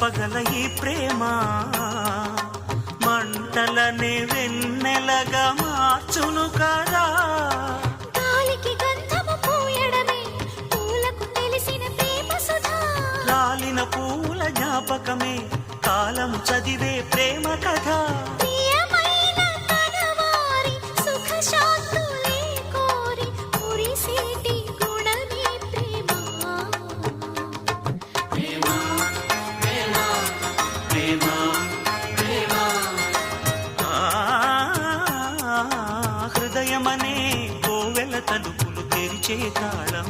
చెప్పగల ఈ ప్రేమ మంటలనే వెన్నెలగా మార్చును కదా. గాలికి గంధము పూయడమే పూలకు తెలిసిన ప్రేమ సుధా. రాలిన పూల జ్ఞాపకమే కాలము చదివే ప్రేమ కథ. ప్రియమైన కనవారి సుఖ శాంతులే కోరి మురిసేటి గుణమే ప్రేమ. హృదయమనే కోవెల తలుపులు తెరిచే తాళం